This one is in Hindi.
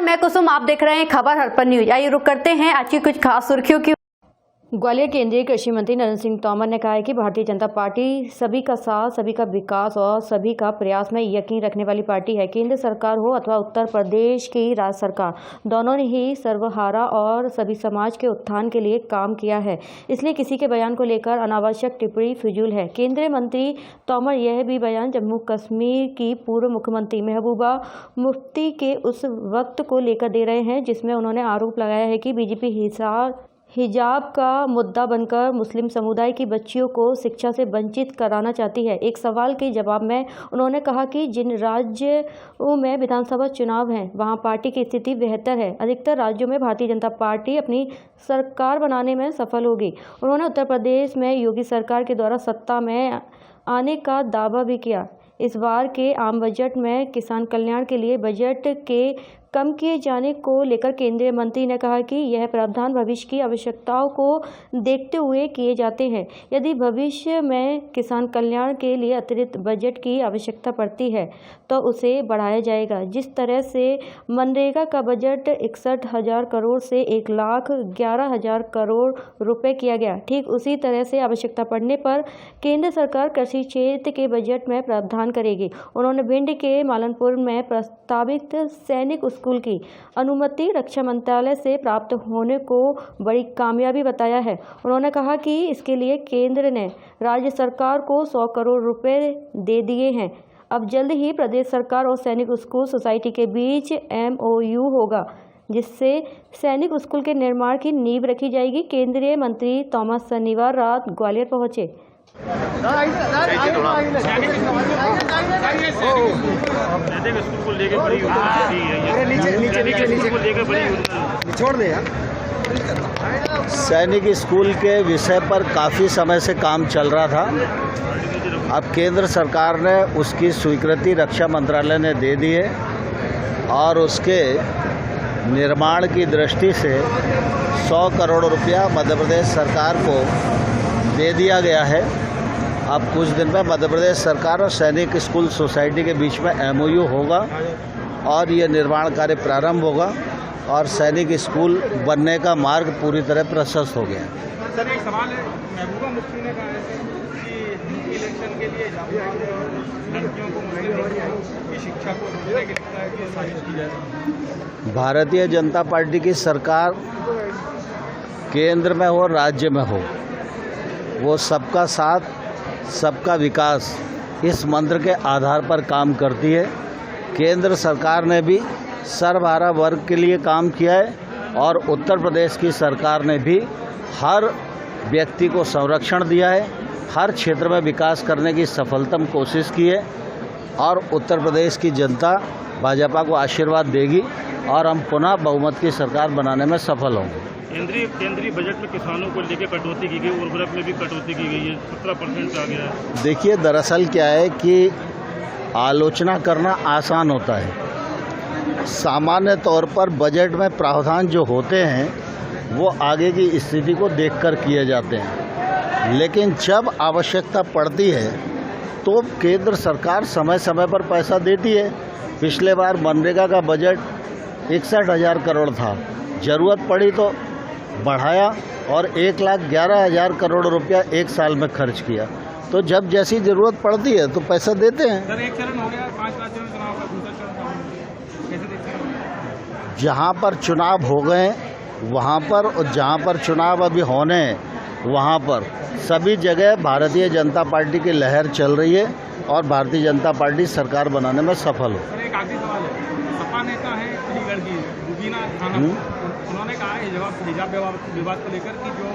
मैं कुसुम, आप देख रहे हैं खबर हड़पन न्यूज। आइए रुक करते हैं आज की कुछ खास सुर्खियों की। ग्वालियर केंद्रीय कृषि मंत्री नरेंद्र सिंह तोमर ने कहा है कि भारतीय जनता पार्टी सभी का साथ, सभी का विकास और सभी का प्रयास में यकीन रखने वाली पार्टी है। केंद्र सरकार हो अथवा उत्तर प्रदेश की राज्य सरकार, दोनों ने ही सर्वहारा और सभी समाज के उत्थान के लिए काम किया है। इसलिए किसी के बयान को लेकर अनावश्यक टिप्पणी फिजूल है। केंद्रीय मंत्री तोमर यह भी बयान जम्मू कश्मीर की पूर्व मुख्यमंत्री महबूबा मुफ्ती के उस वक्त को लेकर दे रहे हैं जिसमें उन्होंने आरोप लगाया है कि बीजेपी हिजाब का मुद्दा बनकर मुस्लिम समुदाय की बच्चियों को शिक्षा से वंचित कराना चाहती है। एक सवाल के जवाब में उन्होंने कहा कि जिन राज्यों में विधानसभा चुनाव हैं वहां पार्टी की स्थिति बेहतर है। अधिकतर राज्यों में भारतीय जनता पार्टी अपनी सरकार बनाने में सफल होगी। उन्होंने उत्तर प्रदेश में योगी सरकार के द्वारा सत्ता में आने का दावा भी किया। इस बार के आम बजट में किसान कल्याण के लिए बजट के कम किए जाने को लेकर केंद्रीय मंत्री ने कहा कि यह प्रावधान भविष्य की आवश्यकताओं को देखते हुए किए जाते हैं। यदि भविष्य में किसान कल्याण के लिए अतिरिक्त बजट की आवश्यकता पड़ती है तो उसे बढ़ाया जाएगा। जिस तरह से मनरेगा का बजट 61,000 करोड़ से 1,11,000 करोड़ रुपए किया गया, ठीक उसी तरह से आवश्यकता पड़ने पर केंद्र सरकार कृषि क्षेत्र के बजट में प्रावधान करेगी। उन्होंने भिंड के मालनपुर में प्रस्तावित सैनिक स्कूल की अनुमति रक्षा मंत्रालय से प्राप्त होने को बड़ी कामयाबी बताया है। उन्होंने कहा कि इसके लिए केंद्र ने राज्य सरकार को 100 करोड़ रुपए दे दिए हैं। अब जल्द ही प्रदेश सरकार और सैनिक स्कूल सोसाइटी के बीच MOU होगा जिससे सैनिक स्कूल के निर्माण की नींव रखी जाएगी। केंद्रीय मंत्री तोमर शनिवार रात ग्वालियर पहुंचे। सैनिक स्कूल के विषय पर काफ़ी समय से काम चल रहा था। अब केंद्र सरकार ने उसकी स्वीकृति रक्षा मंत्रालय ने दे दी है और उसके निर्माण की दृष्टि से 100 करोड़ रुपया मध्य प्रदेश सरकार को दे दिया गया है। अब कुछ दिन में मध्य प्रदेश सरकार और सैनिक स्कूल सोसाइटी के बीच में MOU होगा और ये निर्माण कार्य प्रारंभ होगा और सैनिक स्कूल बनने का मार्ग पूरी तरह प्रशस्त हो गया। सर, एक सवाल है, महबूबा मुफ्ती ने कहा है कि इलेक्शन के लिए लड़कियों को मुस्लिम की शिक्षा को रोकने के लिए साजिश की जाए। भारतीय जनता पार्टी की सरकार केंद्र में हो, राज्य में हो, वो सबका साथ, सबका विकास इस मंत्र के आधार पर काम करती है। केंद्र सरकार ने भी सर्वहारा वर्ग के लिए काम किया है और उत्तर प्रदेश की सरकार ने भी हर व्यक्ति को संरक्षण दिया है, हर क्षेत्र में विकास करने की सफलतम कोशिश की है और उत्तर प्रदेश की जनता भाजपा को आशीर्वाद देगी और हम पुनः बहुमत की सरकार बनाने में सफल होंगे। केंद्रीय बजट में किसानों को लेकर कटौती की गई, उर्वरक में भी कटौती की गई है, 17% आ गया है। देखिए, दरअसल क्या है कि आलोचना करना आसान होता है। सामान्य तौर पर बजट में प्रावधान जो होते हैं वो आगे की स्थिति को देखकर किए जाते हैं, लेकिन जब आवश्यकता पड़ती है तो केंद्र सरकार समय समय पर पैसा देती है। पिछले बार मनरेगा का बजट 61,000 करोड़ था, ज़रूरत पड़ी तो बढ़ाया और 1,11,000 करोड़ रुपया एक साल में खर्च किया। तो जब जैसी ज़रूरत पड़ती है तो पैसा देते हैं। सर, एक चरण हो गया, 5 राज्यों में चुनाव का, दूसरा चरण कैसे देखते हैं? जहाँ पर चुनाव हो गए वहाँ पर और जहाँ पर चुनाव अभी होने हैं वहाँ पर सभी जगह भारतीय जनता पार्टी की लहर चल रही है और भारतीय जनता पार्टी सरकार बनाने में सफल हो। सर, एक आखिरी सवाल है, सपा नेता है अलीगढ़ की रुबीना खानम, उन्होंने कहा है हिजाब विवाद को लेकर कि जो